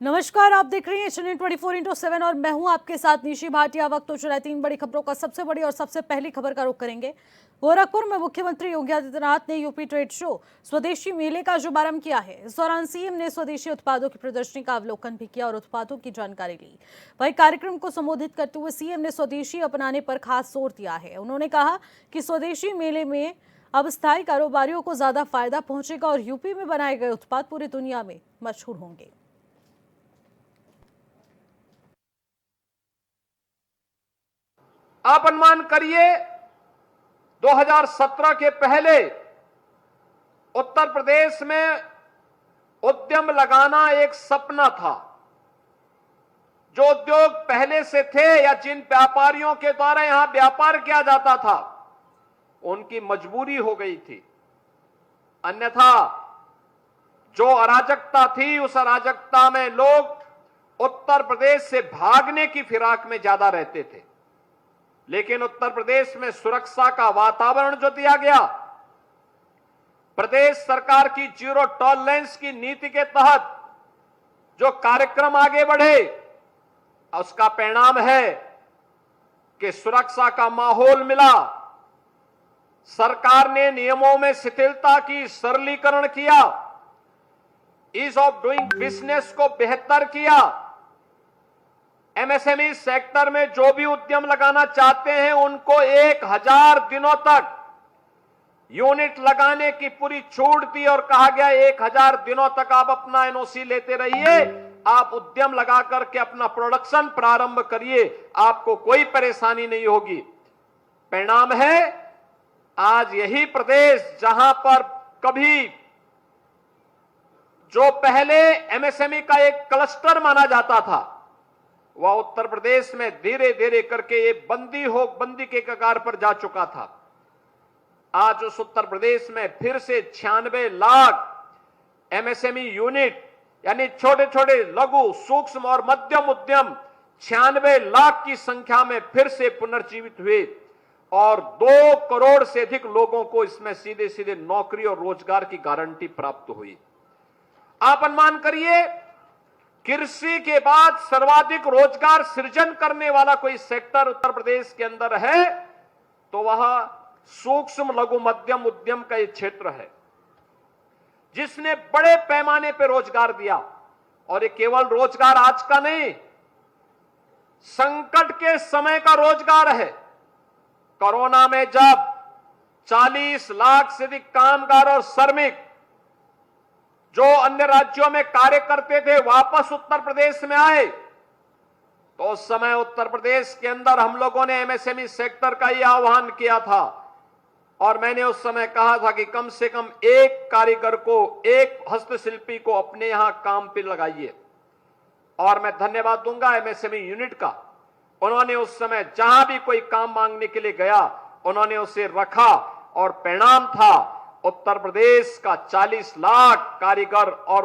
नमस्कार, आप देख रही हैं चैनल 24/7 और मैं हूं आपके साथ निशी भाटिया। वक्त तो चला 3 बड़ी खबरों का। सबसे बड़ी और सबसे पहली खबर का रुख करेंगे। गोरखपुर में मुख्यमंत्री योगी आदित्यनाथ ने यूपी ट्रेड शो स्वदेशी मेले का शुभारंभ किया है। इस दौरान सीएम ने स्वदेशी उत्पादों की प्रदर्शनी का अवलोकन भी किया और उत्पादों की जानकारी ली। वहीं कार्यक्रम को संबोधित करते हुए सीएम ने स्वदेशी अपनाने पर खास जोर दिया है। उन्होंने कहा कि स्वदेशी मेले में अब स्थायी कारोबारियों को ज्यादा फायदा पहुंचेगा और यूपी में बनाए गए उत्पाद पूरी दुनिया में मशहूर होंगे। आप अनुमान करिए 2017 के पहले उत्तर प्रदेश में उद्यम लगाना एक सपना था। जो उद्योग पहले से थे या जिन व्यापारियों के द्वारा यहां व्यापार किया जाता था, उनकी मजबूरी हो गई थी। अन्यथा जो अराजकता थी, उस अराजकता में लोग उत्तर प्रदेश से भागने की फिराक में ज्यादा रहते थे। लेकिन उत्तर प्रदेश में सुरक्षा का वातावरण जो दिया गया, प्रदेश सरकार की जीरो टॉलरेंस की नीति के तहत जो कार्यक्रम आगे बढ़े, उसका परिणाम है कि सुरक्षा का माहौल मिला। सरकार ने नियमों में शिथिलता की, सरलीकरण किया, ईज ऑफ डूइंग बिजनेस को बेहतर किया। एमएसएमई सेक्टर में जो भी उद्यम लगाना चाहते हैं, उनको 1000 दिनों तक यूनिट लगाने की पूरी छूट दी और कहा गया 1000 दिनों तक आप अपना एनओसी लेते रहिए, आप उद्यम लगा करके अपना प्रोडक्शन प्रारंभ करिए, आपको कोई परेशानी नहीं होगी। परिणाम है आज यही प्रदेश जहां पर कभी जो पहले एमएसएमई का एक क्लस्टर माना जाता था, वह उत्तर प्रदेश में धीरे धीरे करके ये बंदी के कगार पर जा चुका था। आज उस उत्तर प्रदेश में फिर से 96 लाख एमएसएमई यूनिट यानी छोटे छोटे लघु, सूक्ष्म और मध्यम उद्यम 96 लाख की संख्या में फिर से पुनर्जीवित हुए और 2 करोड़ से अधिक लोगों को इसमें सीधे सीधे नौकरी और रोजगार की गारंटी प्राप्त हुई। आप अनुमान करिए, कृषि के बाद सर्वाधिक रोजगार सृजन करने वाला कोई सेक्टर उत्तर प्रदेश के अंदर है तो वह सूक्ष्म लघु मध्यम उद्यम का ये क्षेत्र है, जिसने बड़े पैमाने पर रोजगार दिया। और ये केवल रोजगार आज का नहीं, संकट के समय का रोजगार है। कोरोना में जब 40 लाख से अधिक कामगार और श्रमिक जो अन्य राज्यों में कार्य करते थे वापस उत्तर प्रदेश में आए, तो उस समय उत्तर प्रदेश के अंदर हम लोगों ने एमएसएमई सेक्टर का यह आह्वान किया था और मैंने उस समय कहा था कि कम से कम एक कारीगर को, एक हस्तशिल्पी को अपने यहां काम पे लगाइए। और मैं धन्यवाद दूंगा एमएसएमई यूनिट का। उन्होंने उस समय जहां भी कोई काम मांगने के लिए गया, उन्होंने उसे रखा और परिणाम था उत्तर प्रदेश का 40 लाख कारीगर और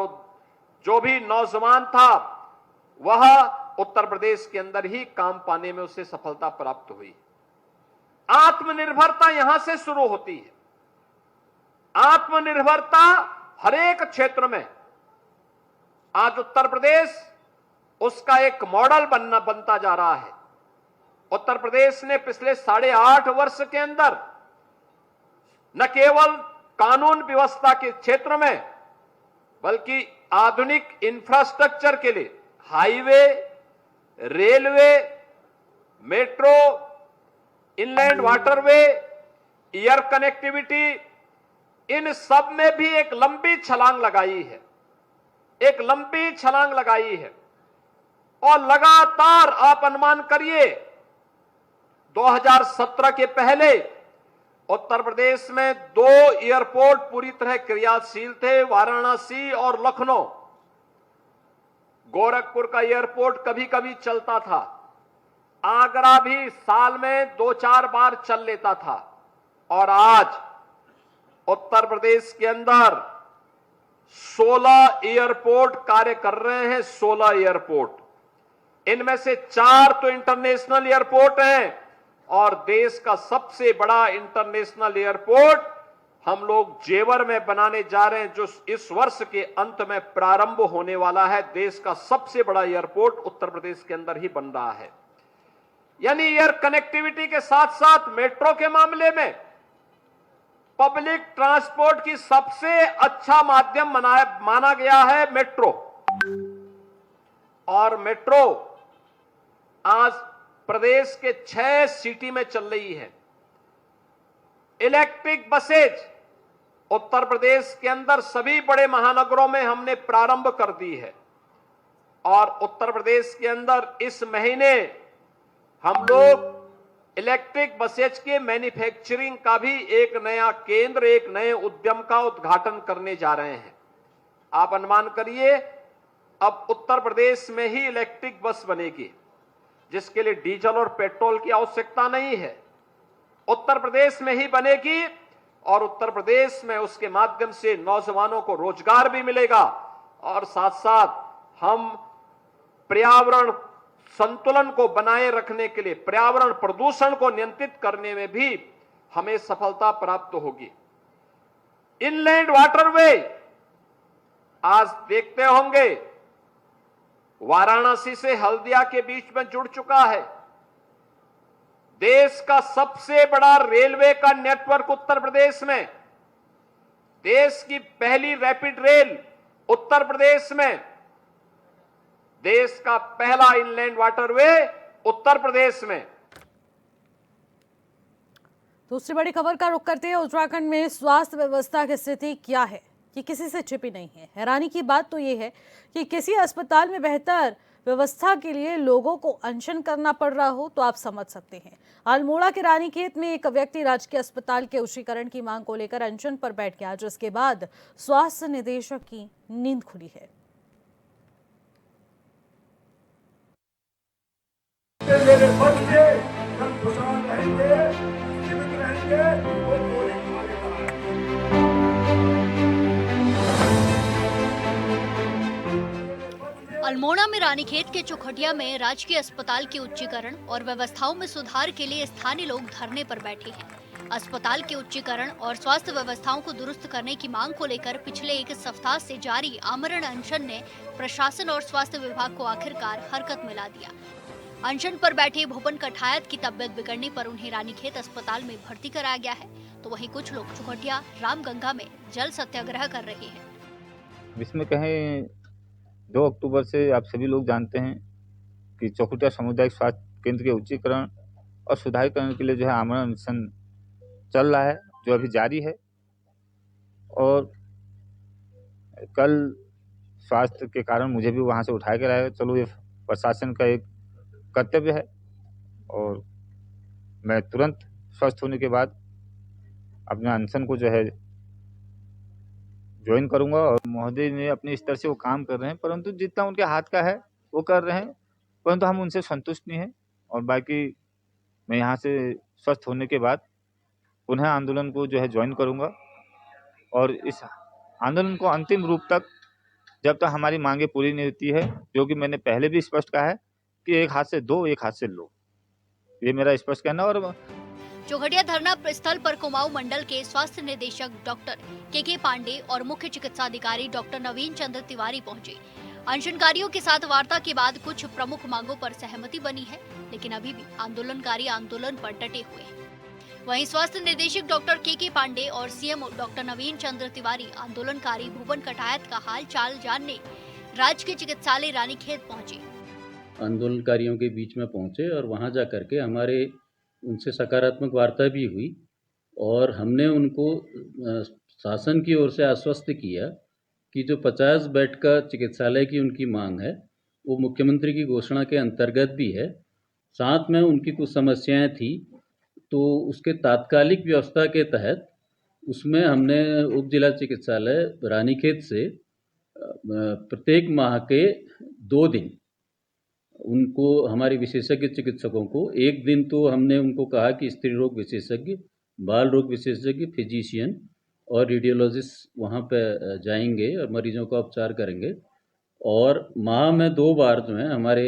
जो भी नौजवान था, वह उत्तर प्रदेश के अंदर ही काम पाने में उसे सफलता प्राप्त हुई। आत्मनिर्भरता यहां से शुरू होती है। आत्मनिर्भरता हर एक क्षेत्र में। आज उत्तर प्रदेश उसका एक मॉडल बनता जा रहा है। उत्तर प्रदेश ने पिछले 8.5 वर्ष के अंदर न केवल कानून व्यवस्था के क्षेत्र में, बल्कि आधुनिक इंफ्रास्ट्रक्चर के लिए highway, railway, metro, inland waterway, air connectivity, इन सब में भी एक लंबी छलांग लगाई है, एक लंबी छलांग लगाई है। और लगातार आप अनुमान करिए 2017 के पहले उत्तर प्रदेश में 2 एयरपोर्ट पूरी तरह क्रियाशील थे, वाराणसी और लखनऊ। गोरखपुर का एयरपोर्ट कभी कभी चलता था, आगरा भी साल में 2-4 बार चल लेता था। और आज उत्तर प्रदेश के अंदर 16 एयरपोर्ट कार्य कर रहे हैं। 16 एयरपोर्ट, इनमें से 4 तो इंटरनेशनल एयरपोर्ट हैं और देश का सबसे बड़ा इंटरनेशनल एयरपोर्ट हम लोग जेवर में बनाने जा रहे हैं, जो इस वर्ष के अंत में प्रारंभ होने वाला है। देश का सबसे बड़ा एयरपोर्ट उत्तर प्रदेश के अंदर ही बन रहा है। यानी एयर कनेक्टिविटी के साथ साथ मेट्रो के मामले में पब्लिक ट्रांसपोर्ट की सबसे अच्छा माध्यम माना गया है मेट्रो। और मेट्रो आज प्रदेश के 6 सिटी में चल रही है। इलेक्ट्रिक बसेज उत्तर प्रदेश के अंदर सभी बड़े महानगरों में हमने प्रारंभ कर दी है। और उत्तर प्रदेश के अंदर इस महीने हम लोग इलेक्ट्रिक बसेज के मैन्युफैक्चरिंग का भी एक नया केंद्र, एक नए उद्यम का उद्घाटन करने जा रहे हैं। आप अनुमान करिए, अब उत्तर प्रदेश में ही इलेक्ट्रिक बस बनेगी, जिसके लिए डीजल और पेट्रोल की आवश्यकता नहीं है। उत्तर प्रदेश में ही बनेगी और उत्तर प्रदेश में उसके माध्यम से नौजवानों को रोजगार भी मिलेगा और साथ साथ हम पर्यावरण संतुलन को बनाए रखने के लिए, पर्यावरण प्रदूषण को नियंत्रित करने में भी हमें सफलता प्राप्त होगी। इनलैंड वाटरवे आज देखते होंगे वाराणसी से हल्दिया के बीच में जुड़ चुका है। देश का सबसे बड़ा रेलवे का नेटवर्क उत्तर प्रदेश में, देश की पहली रैपिड रेल उत्तर प्रदेश में, देश का पहला इनलैंड वाटरवे उत्तर प्रदेश में। दूसरी बड़ी खबर का रुख करते हैं। उत्तराखंड में स्वास्थ्य व्यवस्था की स्थिति क्या है कि किसी से छिपी नहीं है। हैरानी की बात तो ये है कि किसी अस्पताल में बेहतर व्यवस्था के लिए लोगों को अनशन करना पड़ रहा हो तो आप समझ सकते हैं। अल्मोड़ा के रानीखेत में एक व्यक्ति राजकीय अस्पताल के उच्चीकरण की मांग को लेकर अनशन पर बैठ गया, जिसके बाद स्वास्थ्य निदेशक की नींद खुली है। मेरे बच्चे कल खुशहाल रहेंगे, जीवित रहेंगे, वो कोई मांगेगा। अल्मोड़ा में रानीखेत के चौखटिया में राजकीय अस्पताल के उच्चीकरण और व्यवस्थाओं में सुधार के लिए स्थानीय लोग धरने पर बैठे हैं। अस्पताल के उच्चीकरण और स्वास्थ्य व्यवस्थाओं को दुरुस्त करने की मांग को लेकर पिछले एक सप्ताह से जारी आमरण अनशन ने प्रशासन और स्वास्थ्य विभाग को आखिरकार हरकत में ला दिया। अनशन पर बैठे भूपन कठायत की तबियत बिगड़ने पर उन्हें रानीखेत अस्पताल में भर्ती कराया गया है, तो वहीं कुछ लोग चौखटिया रामगंगा में जल सत्याग्रह कर रहे हैं। इसमें कहें 2 अक्टूबर से आप सभी लोग जानते हैं कि चौखटिया सामुदायिक स्वास्थ्य केंद्र के उच्चीकरण और सुधारीकरण के लिए जो है आमरण अनशन चल रहा है, जो अभी जारी है। और कल स्वास्थ्य के कारण मुझे भी वहाँ से उठा के लाया। चलो, ये प्रशासन का एक कर्तव्य है और मैं तुरंत स्वस्थ होने के बाद अपने अनशन को जो है ज्वाइन करूंगा। और महोदय ने अपने स्तर से वो काम कर रहे हैं, परंतु जितना उनके हाथ का है वो कर रहे हैं, परंतु हम उनसे संतुष्ट नहीं हैं। और बाकी मैं यहाँ से स्वस्थ होने के बाद पुनः आंदोलन को जो है ज्वाइन करूंगा और इस आंदोलन को अंतिम रूप तक, जब तक हमारी मांगे पूरी नहीं होती है, जो कि मैंने पहले भी स्पष्ट कहा है कि एक हाथ से दो, एक हाथ से लो, ये मेरा स्पष्ट कहना। और चौखटिया धरना स्थल पर कुमाऊं मंडल के स्वास्थ्य निदेशक डॉक्टर के पांडे और मुख्य चिकित्सा अधिकारी डॉक्टर नवीन चंद्र तिवारी पहुंचे। अनशनकारियों के साथ वार्ता के बाद कुछ प्रमुख मांगों पर सहमति बनी है, लेकिन अभी भी आंदोलनकारी आंदोलन पर डटे हुए हैं। वहीं स्वास्थ्य निदेशक डॉक्टर के पांडे और सीएम डॉक्टर नवीन चंद्र तिवारी आंदोलनकारी भूपन कठायत का हाल चाल जानने राजकीय चिकित्सालय रानीखेत पहुंचे। आंदोलनकारियों के बीच में पहुंचे और वहां जा करके हमारे उनसे सकारात्मक वार्ता भी हुई और हमने उनको शासन की ओर से आश्वस्त किया कि जो 50 बेड का चिकित्सालय की उनकी मांग है वो मुख्यमंत्री की घोषणा के अंतर्गत भी है। साथ में उनकी कुछ समस्याएं थी, तो उसके तात्कालिक व्यवस्था के तहत उसमें हमने उप जिला चिकित्सालय रानीखेत से प्रत्येक माह के 2 दिन उनको, हमारे विशेषज्ञ चिकित्सकों को, एक दिन तो हमने उनको कहा कि स्त्री रोग विशेषज्ञ, बाल रोग विशेषज्ञ, फिजिशियन और रेडियोलॉजिस्ट वहाँ पे जाएंगे और मरीजों का उपचार करेंगे। और माह में 2 बार जो है हमारे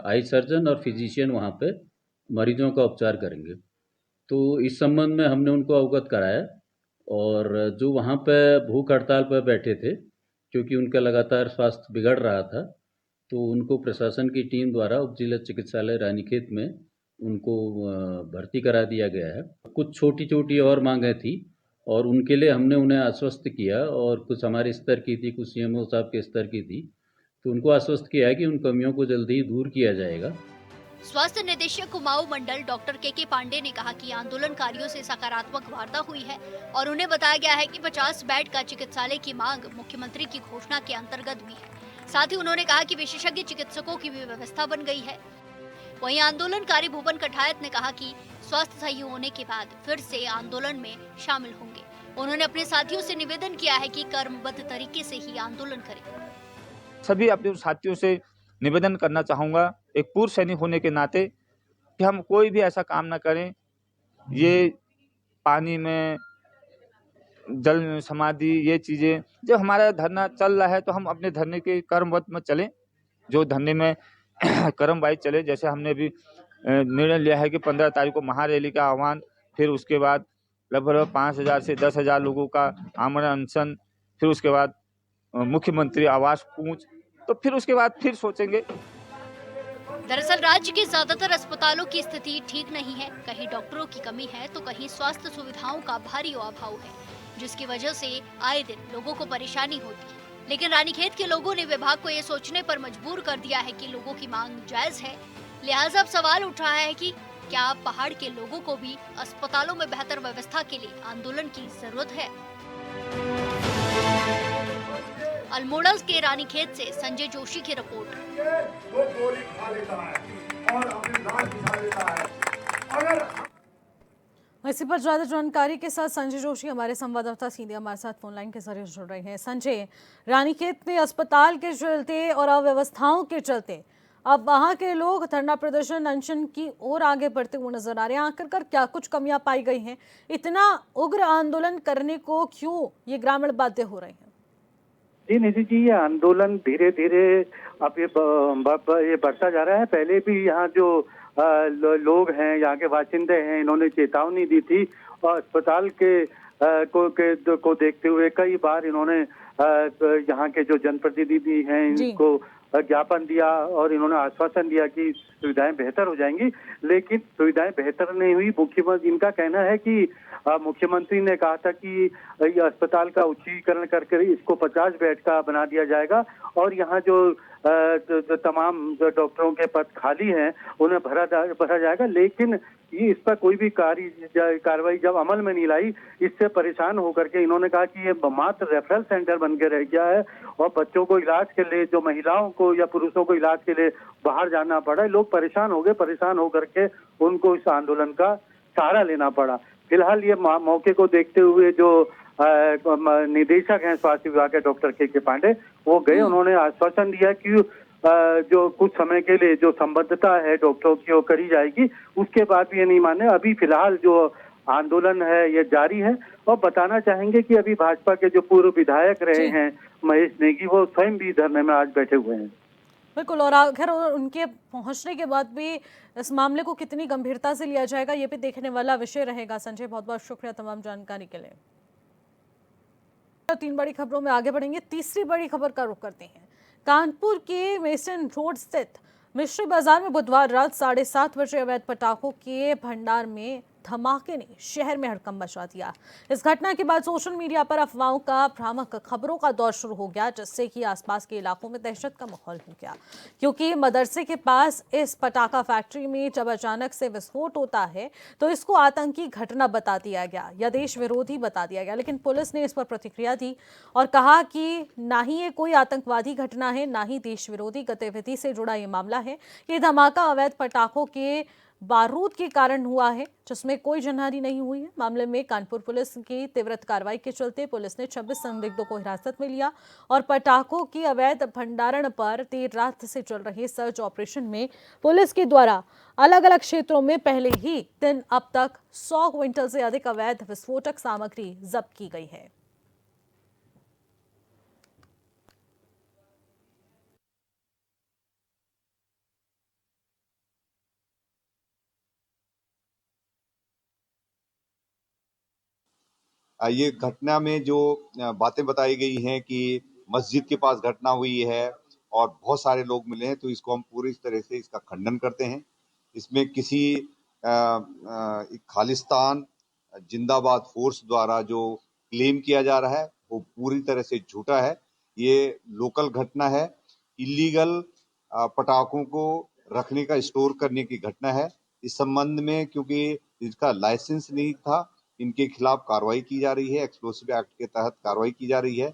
आई सर्जन और फिजिशियन वहाँ पे मरीजों का उपचार करेंगे। तो इस संबंध में हमने उनको अवगत कराया और जो वहाँ पे भूख हड़ताल पर बैठे थे, क्योंकि उनका लगातार स्वास्थ्य बिगड़ रहा था, तो उनको प्रशासन की टीम द्वारा उप जिला चिकित्सालय रानीखेत में उनको भर्ती करा दिया गया है। कुछ छोटी-छोटी और माँगें थी और उनके लिए हमने उन्हें आश्वस्त किया, और कुछ हमारे स्तर की थी, कुछ सीएमओ साहब के स्तर की थी, तो उनको आश्वस्त किया है कि उन कमियों को जल्दी ही दूर किया जाएगा। स्वास्थ्य निदेशक कुमाऊं मंडल डॉक्टर के पांडे ने कहा कि आंदोलनकारियों से सकारात्मक वार्ता हुई है और उन्हें बताया गया है कि 50 बेड का चिकित्सालय की मांग मुख्यमंत्री की घोषणा के अंतर्गत भी है। साथ ही उन्होंने कहा कि विशेषज्ञ चिकित्सकों की भी व्यवस्था बन गई है। वहीं आंदोलनकारी भुवन कठायत ने कहा कि स्वास्थ्य सही होने के बाद फिर से आंदोलन में शामिल होंगे। उन्होंने अपने साथियों से निवेदन किया है कि कर्मबद्ध तरीके से ही आंदोलन करें। सभी अपने साथियों से निवेदन करना चाहूँगा, एक पूर्व सैनिक होने के नाते, कि हम कोई भी ऐसा काम ना करें, ये पानी में जल समाधि ये चीज़ें, जब हमारा धरना चल रहा है तो हम अपने धरने के कर्मवत में चलें, जो धरने में कर्म वाइज चले। जैसे हमने अभी निर्णय लिया है कि 15 तारीख को महारैली का आह्वान, फिर उसके बाद लगभग 5,000 से 10,000 लोगों का आमरण अनशन, फिर उसके बाद मुख्यमंत्री आवास कूच, तो फिर उसके बाद फिर सोचेंगे। दरअसल राज्य के ज्यादातर अस्पतालों की स्थिति ठीक नहीं है। कहीं डॉक्टरों की कमी है तो कहीं स्वास्थ्य सुविधाओं का भारी अभाव है, जिसकी वजह से आए दिन लोगों को परेशानी होती है। लेकिन रानीखेत के लोगों ने विभाग को ये सोचने पर मजबूर कर दिया है कि लोगों की मांग जायज है। लिहाजा अब सवाल उठ रहा है कि क्या पहाड़ के लोगों को भी अस्पतालों में बेहतर व्यवस्था के लिए आंदोलन की जरूरत है। अल्मोड़ा के रानीखेत से संजय जोशी की रिपोर्ट। वो गोली खा लेता है और अपने दांत दिखा देता है। अगर इसी पर ज्यादा जानकारी के साथ संजय जोशी हमारे संवाददाता सीधे हमारे साथ फोन लाइन के जरिए जुड़ रहे हैं। संजय, रानीखेत में अस्पताल के चलते और अव्यवस्थाओं के चलते अब वहां के लोग धरना प्रदर्शन अनशन की ओर आगे बढ़ते हुए नजर आ रहे हैं। आखिरकार क्या कुछ कमियां पाई गई हैं? इतना उग्र आंदोलन करने को क्यों ये ग्रामीण बाध्य हो रहे हैं? जी निधि जी, ये आंदोलन धीरे धीरे अब ये बढ़ता जा रहा है। पहले भी यहाँ जो लोग हैं, यहाँ के बाशिंदे हैं, इन्होंने चेतावनी दी थी और अस्पताल को देखते हुए कई बार इन्होंने यहाँ के जो जनप्रतिनिधि हैं इनको ज्ञापन दिया और इन्होंने आश्वासन दिया कि सुविधाएं बेहतर हो जाएंगी, लेकिन सुविधाएं बेहतर नहीं हुई। मुख्यमंत्री, इनका कहना है कि मुख्यमंत्री ने कहा था कि अस्पताल का उच्चीकरण करके इसको 50 बेड का बना दिया जाएगा और यहाँ जो तमाम डॉक्टरों के पद खाली हैं उन्हें भरा जाएगा, लेकिन ये इस पर कोई भी कार्रवाई जब अमल में नहीं लाई, इससे परेशान होकर के इन्होंने कहा कि ये मात्र रेफरल सेंटर बन के रह गया है और बच्चों को इलाज के लिए, जो महिलाओं को या पुरुषों को इलाज के लिए बाहर जाना पड़ा है। लोग परेशान हो गए, परेशान होकर के उनको इस आंदोलन का सहारा लेना पड़ा। फिलहाल ये मौके को देखते हुए जो निदेशक हैं स्वास्थ्य विभाग के डॉक्टर के पांडे, वो गए, उन्होंने आश्वासन दिया कि जो कुछ समय के लिए जो संबद्धता है डॉक्टरों की वो करी जाएगी, उसके बाद भी ये नहीं माने। अभी फिलहाल जो आंदोलन है ये जारी है और बताना चाहेंगे कि अभी भाजपा के जो पूर्व विधायक रहे हैं महेश नेगी, वो स्वयं भी धरने में आज बैठे हुए हैं। बिल्कुल, और आखिर उनके पहुंचने के बाद भी इस मामले को कितनी गंभीरता से लिया जाएगा, ये भी देखने वाला विषय रहेगा। संजय, बहुत बहुत शुक्रिया तमाम जानकारी के लिए। 3 बड़ी खबरों में आगे बढ़ेंगे। तीसरी बड़ी खबर का रुख करते हैं। कानपुर के मेसन रोड स्थित मिश्री बाजार में बुधवार रात 7:30 बजे अवैध पटाखों के भंडार में धमाके ने शहर में हड़कंप मचा दिया। इस घटना के बाद सोशल मीडिया पर अफवाहों का, भ्रामक खबरों का दौर शुरू हो गया, जिससे कि आसपास के इलाकों में दहशत का माहौल हो गया, क्योंकि मदरसे के पास इस पटाखा फैक्ट्री में जब अचानक से विस्फोट होता है तो इसको आतंकी घटना बता दिया गया या देश विरोधी बता दिया गया। लेकिन पुलिस ने इस पर प्रतिक्रिया दी और कहा कि ना ही ये कोई आतंकवादी घटना है, ना ही देश विरोधी गतिविधि से जुड़ा ये मामला है। ये धमाका अवैध पटाखों के बारूद के कारण हुआ है, जिसमें कोई जनहानि नहीं हुई है। मामले में कानपुर पुलिस की तीव्र कार्रवाई के चलते पुलिस ने 26 संदिग्धों को हिरासत में लिया और पटाखों की अवैध भंडारण पर देर रात से चल रहे सर्च ऑपरेशन में पुलिस के द्वारा अलग अलग क्षेत्रों में पहले ही दिन अब तक 100 क्विंटल से अधिक अवैध विस्फोटक सामग्री जब्त की गई है। ये घटना में जो बातें बताई गई हैं कि मस्जिद के पास घटना हुई है और बहुत सारे लोग मिले हैं, तो इसको हम पूरी तरह से इसका खंडन करते हैं। इसमें किसी खालिस्तान जिंदाबाद फोर्स द्वारा जो क्लेम किया जा रहा है वो पूरी तरह से झूठा है। ये लोकल घटना है, इलीगल पटाखों को रखने का स्टोर करने की घटना है। इस संबंध में क्योंकि इसका लाइसेंस नहीं था, इनके खिलाफ कार्रवाई की जा रही है, एक्सप्लोसिव एक्ट के तहत कार्रवाई की जा रही है।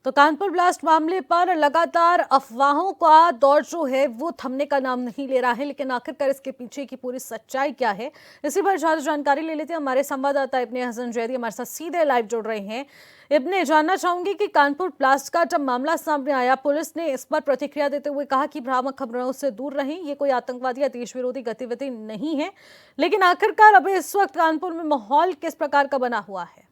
तो कानपुर ब्लास्ट मामले पर लगातार अफवाहों का दौर जो है वो थमने का नाम नहीं ले रहा है, लेकिन आखिरकार इसके पीछे की पूरी सच्चाई क्या है, इसी पर ज्यादा जानकारी ले लेते हैं। हमारे संवाददाता इब्ने हसन जैदी हमारे साथ सीधे लाइव जुड़ रहे हैं। इब्ने, जानना चाहूंगी कि कानपुर ब्लास्ट का जब मामला सामने आया, पुलिस ने इस पर प्रतिक्रिया देते हुए कहा कि भ्रामक खबरों से दूर रहें, ये कोई आतंकवादी या देश विरोधी गतिविधि नहीं है, लेकिन आखिरकार अभी इस वक्त कानपुर में माहौल किस प्रकार का बना हुआ है?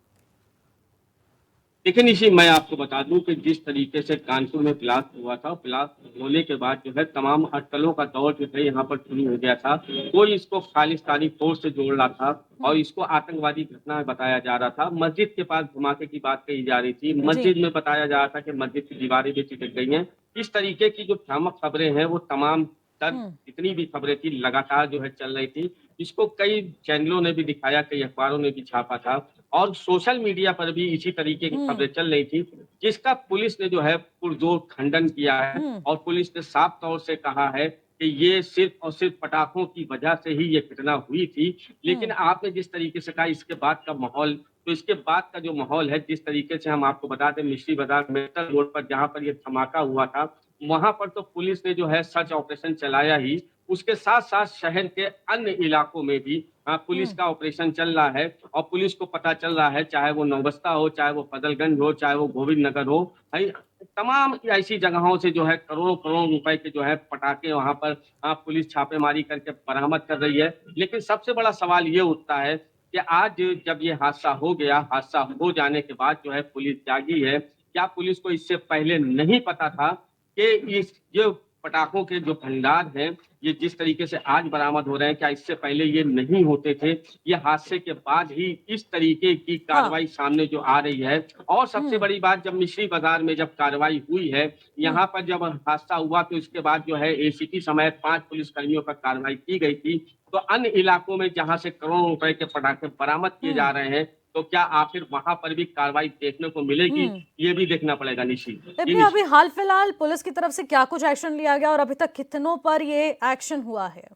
देखिए निशी, मैं आपको बता दूं कि जिस तरीके से कानपुर में ब्लास्ट हुआ था, ब्लास्ट होने के बाद जो है तमाम अटकलों का दौर जो है यहाँ पर शुरू हो गया था। कोई इसको खालिस्तानी फोर्स से जोड़ रहा था और इसको आतंकवादी घटना बताया जा रहा था। मस्जिद के पास धमाके की बात कही जा रही थी, मस्जिद में बताया जा रहा था कि मस्जिद की दीवारें भी चिटक गई हैं। इस तरीके की जो भ्रामक खबरें हैं वो तमाम जितनी भी खबरें थी लगातार जो है चल रही थी। इसको कई चैनलों ने भी दिखाया, कई अखबारों ने भी छापा था और सोशल मीडिया पर भी इसी तरीके की खबरें चल रही थी, जिसका पुलिस ने जो है पुरजोर खंडन किया है और पुलिस ने साफ तौर से कहा है कि ये सिर्फ और सिर्फ पटाखों की वजह से ही ये घटना हुई थी। लेकिन आपने जिस तरीके से कहा इसके बाद का माहौल, तो इसके बाद का जो माहौल है, जिस तरीके से हम आपको बता दें, मिश्री बाजार मेटल रोड पर जहां पर ये धमाका हुआ था, वहां पर तो पुलिस ने जो है सर्च ऑपरेशन चलाया ही, उसके साथ साथ शहर के अन्य इलाकों में भी पुलिस का ऑपरेशन चल रहा है और पुलिस को पता चल रहा है, चाहे वो नौबस्ता हो, चाहे वो फजलगंज हो, चाहे वो गोविंद नगर हो, तमाम ऐसी जगहों से जो है करोड़ों करोड़ रुपए के जो है पटाखे वहां पर पुलिस छापेमारी करके बरामद कर रही है। लेकिन सबसे बड़ा सवाल ये उठता है कि आज जब ये हादसा हो गया, हादसा हो जाने के बाद जो है पुलिस जागी है, क्या पुलिस को इससे पहले नहीं पता था कि इस जो पटाखों के जो भंडार हैं ये जिस तरीके से आज बरामद हो रहे हैं, क्या इससे पहले ये नहीं होते थे? ये हादसे के बाद ही इस तरीके की कार्रवाई सामने जो आ रही है। और सबसे बड़ी बात, जब मिश्री बाजार में जब कार्रवाई हुई है, यहाँ पर जब हादसा हुआ तो इसके बाद जो है एसीपी समेत 5 पुलिसकर्मियों पर कार्रवाई की गई थी। तो अन्य इलाकों में जहां से करोड़ों रुपए के पटाखे बरामद किए जा रहे हैं, तो क्या आखिर वहां पर भी कार्रवाई देखने को मिलेगी, ये भी देखना पड़ेगा निश्चित। अभी हाल फिलहाल पुलिस की तरफ से क्या कुछ एक्शन लिया गया और अभी तक कितनों पर ये एक्शन हुआ है?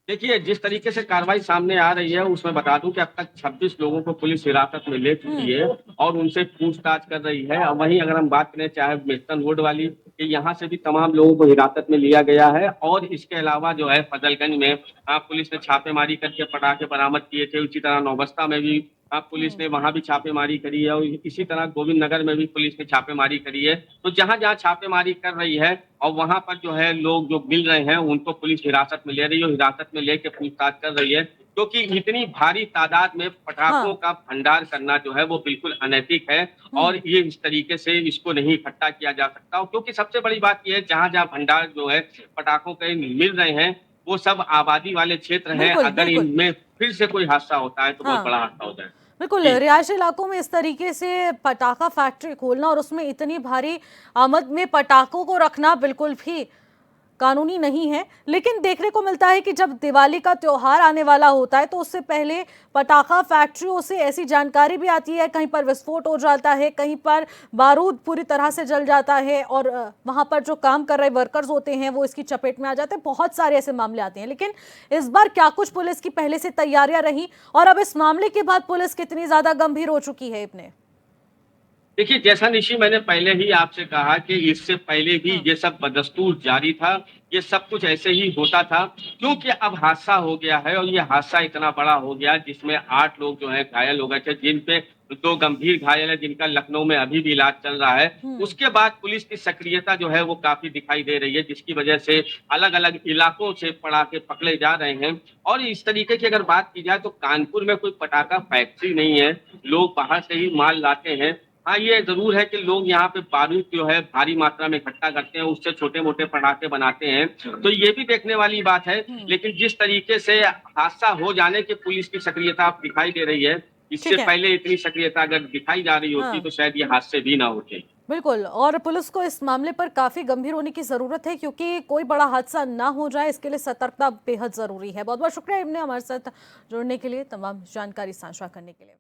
देखिए, जिस तरीके से कार्रवाई सामने आ रही है उसमें बता दूं कि अब तक 26 लोगों को पुलिस हिरासत में ले चुकी है और उनसे पूछताछ कर रही है। और वहीं अगर हम बात करें चाहे मेहसन रोड वाली, कि यहाँ से भी तमाम लोगों को हिरासत में लिया गया है। और इसके अलावा जो है फजलगंज में पुलिस ने छापेमारी करके पटाखे बरामद किए थे। उसी तरह नौबस्ता में भी पुलिस ने वहां भी छापेमारी करी है और इसी तरह गोविंद नगर में भी पुलिस ने छापेमारी करी है। तो जहां जहां छापेमारी कर रही है और वहां पर जो है लोग जो मिल रहे हैं उनको पुलिस हिरासत में ले रही है, हिरासत में लेके पूछताछ कर रही है, क्योंकि इतनी भारी तादाद में पटाखों का भंडार करना जो है वो बिल्कुल अनैतिक है और ये इस तरीके से इसको नहीं इकट्ठा किया जा सकता। क्योंकि सबसे बड़ी बात यह है, जहां जहां भंडार जो है पटाखों के मिल रहे हैं वो सब आबादी वाले क्षेत्र हैं। अगर इनमें फिर से कोई हादसा होता है तो बहुत बड़ा हादसा होता है। बिल्कुल, रिहायशी इलाकों में इस तरीके से पटाखा फैक्ट्री खोलना और उसमें इतनी भारी आमद में पटाखों को रखना बिल्कुल भी कानूनी नहीं है। लेकिन देखने को मिलता है कि जब दिवाली का त्योहार आने वाला होता है तो उससे पहले पटाखा फैक्ट्रियों से ऐसी जानकारी भी आती है, कहीं पर विस्फोट हो जाता है, कहीं पर बारूद पूरी तरह से जल जाता है और वहां पर जो काम कर रहे वर्कर्स होते हैं वो इसकी चपेट में आ जाते हैं। बहुत सारे ऐसे मामले आते हैं। लेकिन इस बार क्या कुछ पुलिस की पहले से तैयारियां रही और अब इस मामले के बाद पुलिस कितनी ज्यादा गंभीर हो चुकी है? इब्ने, देखिए, जैसा निशी मैंने पहले ही आपसे कहा कि इससे पहले भी ये सब बदस्तूर जारी था, ये सब कुछ ऐसे ही होता था। क्योंकि अब हादसा हो गया है और ये हादसा इतना बड़ा हो गया जिसमें 8 लोग जो है घायल हो गए थे, जिन पे 2 गंभीर घायल है, जिनका लखनऊ में अभी भी इलाज चल रहा है। उसके बाद पुलिस की सक्रियता जो है वो काफी दिखाई दे रही है, जिसकी वजह से अलग अलग इलाकों से पटाखे पकड़े जा रहे हैं। और इस तरीके की अगर बात की जाए तो कानपुर में कोई पटाखा फैक्ट्री नहीं है, लोग बाहर से ही माल लाते हैं। हाँ, ये जरूर है कि लोग यहाँ पे बारूद जो है भारी मात्रा में इकट्ठा करते हैं, उससे छोटे मोटे पटाखे बनाते हैं, तो ये भी देखने वाली बात है। लेकिन जिस तरीके से हादसा हो जाने की पुलिस की सक्रियता अब दिखाई दे रही है, इससे ठीक है। पहले इतनी सक्रियता अगर दिखाई जा रही होती हाँ। तो शायद ये हादसे भी ना होते। बिल्कुल, और पुलिस को इस मामले पर काफी गंभीर होने की जरूरत है, क्योंकि कोई बड़ा हादसा ना हो जाए, इसके लिए सतर्कता बेहद जरूरी है। बहुत बहुत शुक्रिया इमने हमारे साथ जुड़ने के लिए, तमाम जानकारी साझा करने के लिए।